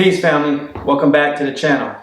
Peace, family. Welcome back to the channel.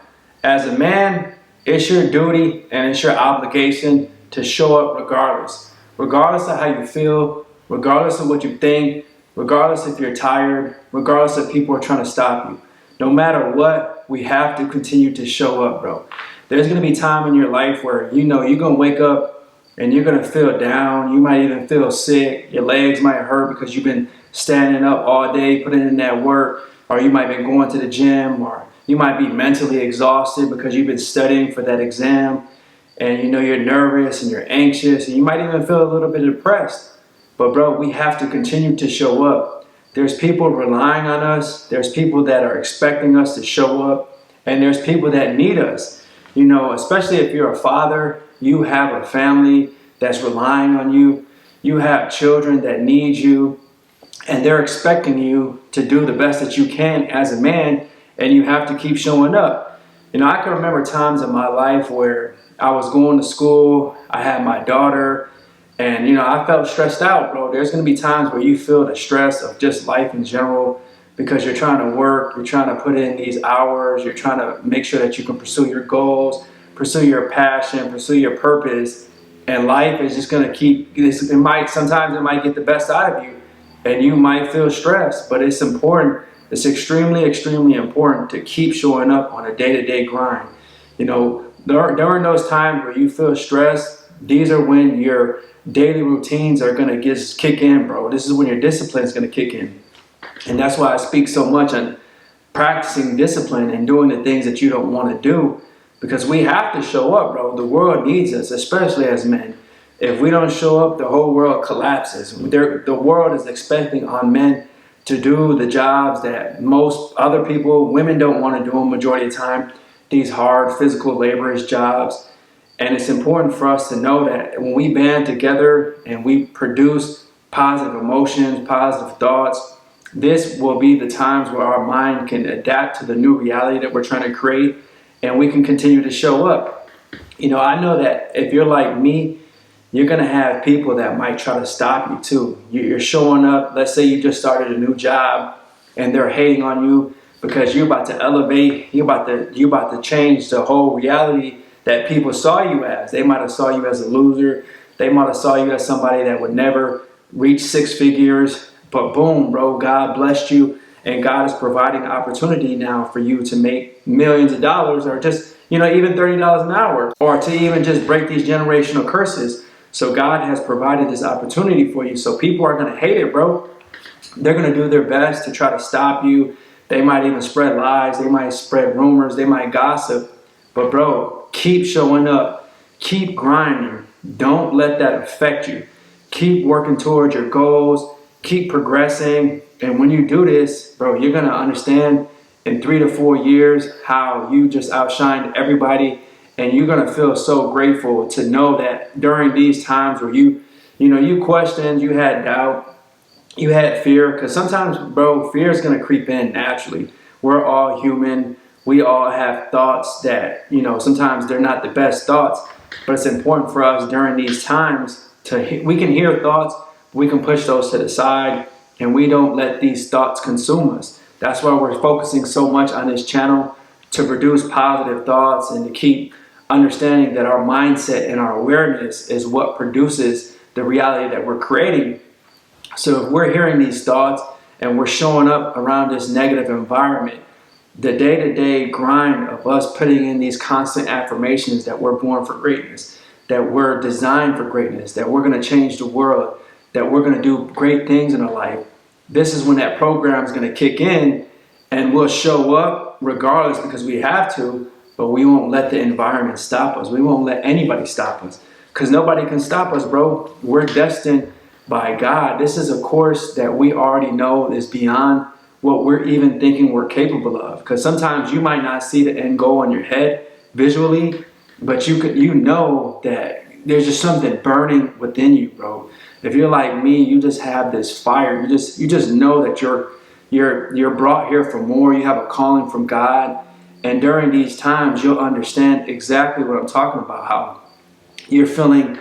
As a man, it's your duty and it's your obligation to show up regardless. Regardless of how you feel, regardless of what you think, regardless if you're tired, regardless if people are trying to stop you. No matter what, we have to continue to show up, bro. There's going to be time in your life where you're going to wake up and you're going to feel down. You might even feel sick. Your legs might hurt because you've been standing up all day, putting in that work. Or you might be going to the gym, or you might be mentally exhausted because you've been studying for that exam, and you're nervous and you're anxious, and you might even feel a little bit depressed. But bro, we have to continue to show up. There's people relying on us. There's people that are expecting us to show up, and there's people that need us. Especially if you're a father, you have a family that's relying on you. You have children that need you. And they're expecting you to do the best that you can as a man, and you have to keep showing up. I can remember times in my life where I was going to school, I had my daughter, and I felt stressed out, bro. There's going to be times where you feel the stress of just life in general because you're trying to work, you're trying to put in these hours, you're trying to make sure that you can pursue your goals, pursue your passion, pursue your purpose, and life is just going to sometimes it might get the best out of you. And you might feel stressed, but it's important. It's extremely, extremely important to keep showing up on a day-to-day grind. During those times where you feel stressed, these are when your daily routines are going to kick in, bro. This is when your discipline is going to kick in. And that's why I speak so much on practicing discipline and doing the things that you don't want to do, because we have to show up, bro. The world needs us, especially as men. If we don't show up, the whole world collapses. The world is expecting on men to do the jobs that most other people, women don't want to do them majority of the time, these hard physical laborious jobs. And it's important for us to know that when we band together and we produce positive emotions, positive thoughts, this will be the times where our mind can adapt to the new reality that we're trying to create, and we can continue to show up. I know that if you're like me, you're going to have people that might try to stop you too. You're showing up, let's say you just started a new job and they're hating on you because you're about to elevate, you're about to change the whole reality that people saw you as. They might have saw you as a loser. They might have saw you as somebody that would never reach six figures. But boom, bro, God blessed you, and God is providing opportunity now for you to make millions of dollars, or just, even $30 an hour, or to even just break these generational curses. So God has provided this opportunity for you. So people are going to hate it, bro. They're going to do their best to try to stop you. They might even spread lies. They might spread rumors. They might gossip. But bro, keep showing up. Keep grinding. Don't let that affect you. Keep working towards your goals. Keep progressing. And when you do this, bro, you're going to understand in 3 to 4 years how you just outshined everybody. And you're going to feel so grateful to know that during these times where you questioned, you had doubt, you had fear. Because sometimes, bro, fear is going to creep in naturally. We're all human. We all have thoughts that, sometimes they're not the best thoughts. But it's important for us during these times we can hear thoughts, we can push those to the side, and we don't let these thoughts consume us. That's why we're focusing so much on this channel, to produce positive thoughts and to keep understanding that our mindset and our awareness is what produces the reality that we're creating. So if we're hearing these thoughts and we're showing up around this negative environment, the day-to-day grind of us putting in these constant affirmations that we're born for greatness, that we're designed for greatness, that we're going to change the world, that we're going to do great things in our life, this is when that program is going to kick in, and we'll show up regardless because we have to. But we won't let the environment stop us. We won't let anybody stop us, because nobody can stop us, bro. We're destined by God. This is a course that we already know is beyond what we're even thinking we're capable of. Because sometimes you might not see the end goal in your head visually, but you know that there's just something burning within you, bro. If you're like me, you just have this fire. You just know that you're brought here for more. You have a calling from God. And during these times, you'll understand exactly what I'm talking about, how you're feeling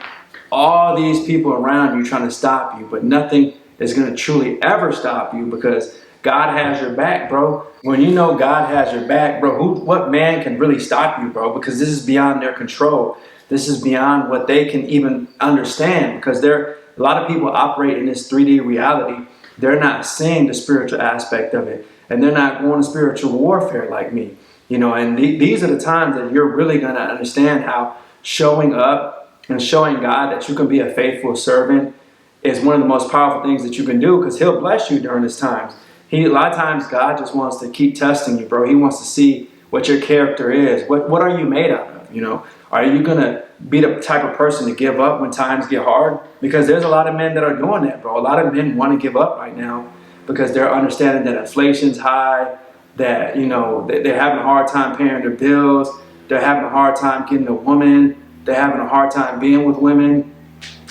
all these people around you trying to stop you, but nothing is going to truly ever stop you, because God has your back, bro. When you know God has your back, bro, what man can really stop you, bro? Because this is beyond their control. This is beyond what they can even understand, because a lot of people operate in this 3D reality. They're not seeing the spiritual aspect of it, and they're not going to spiritual warfare like me. And these are the times that you're really going to understand how showing up and showing God that you can be a faithful servant is one of the most powerful things that you can do, because he'll bless you during these times. A lot of times God just wants to keep testing you, bro. He wants to see what your character is. What are you made out of? Are you going to be the type of person to give up when times get hard? Because there's a lot of men that are doing that, bro. A lot of men want to give up right now because they're understanding that inflation's high, that, they're having a hard time paying their bills. They're having a hard time getting a woman. They're having a hard time being with women.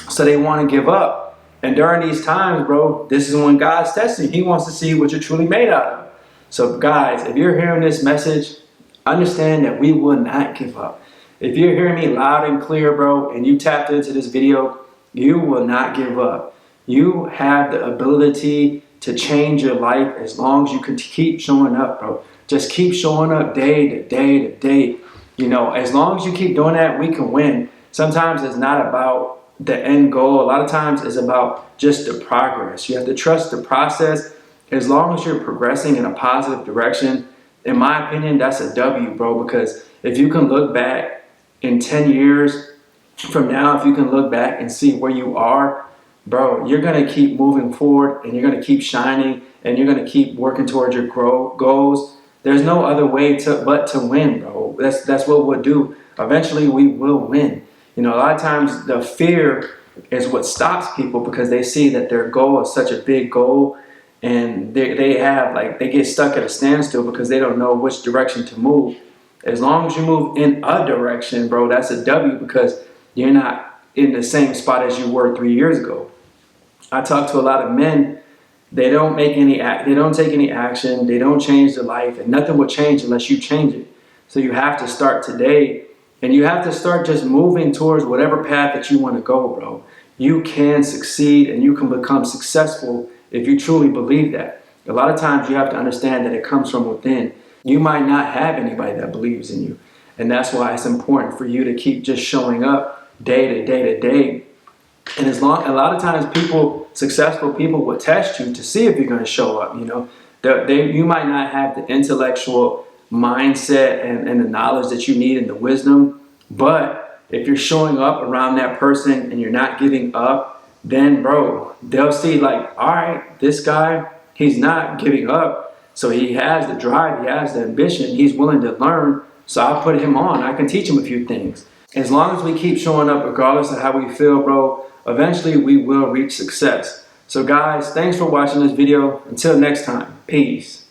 So they want to give up. And during these times, bro, this is when God's testing. He wants to see what you're truly made out of. So guys, if you're hearing this message, understand that we will not give up. If you're hearing me loud and clear, bro, and you tapped into this video, you will not give up. You have the ability to change your life as long as you can keep showing up, bro. Just keep showing up day to day to day. As long as you keep doing that, we can win. Sometimes it's not about the end goal. A lot of times it's about just the progress. You have to trust the process. As long as you're progressing in a positive direction, in my opinion, that's a W, bro, because if you can look back in 10 years from now, if you can look back and see where you are, bro, you're going to keep moving forward, and you're going to keep shining, and you're going to keep working towards your goals. There's no other way but to win, bro. That's what we'll do. Eventually, we will win. A lot of times the fear is what stops people, because they see that their goal is such a big goal, and they get stuck at a standstill because they don't know which direction to move. As long as you move in a direction, bro, that's a W, because you're not in the same spot as you were 3 years ago. I talk to a lot of men. They don't take any action. They don't change their life, and nothing will change unless you change it. So you have to start today, and you have to start just moving towards whatever path that you want to go, bro. You can succeed, and you can become successful if you truly believe that. A lot of times you have to understand that it comes from within. You might not have anybody that believes in you. And that's why it's important for you to keep just showing up day to day to day. And a lot of times successful people will test you to see if you're going to show up. You might not have the intellectual mindset and the knowledge that you need and the wisdom, but if you're showing up around that person and you're not giving up, then bro, they'll see like, all right, this guy, he's not giving up. So he has the drive, he has the ambition, he's willing to learn. So I'll put him on. I can teach him a few things. As long as we keep showing up regardless of how we feel, bro, eventually we will reach success. So guys, thanks for watching this video. Until next time, peace.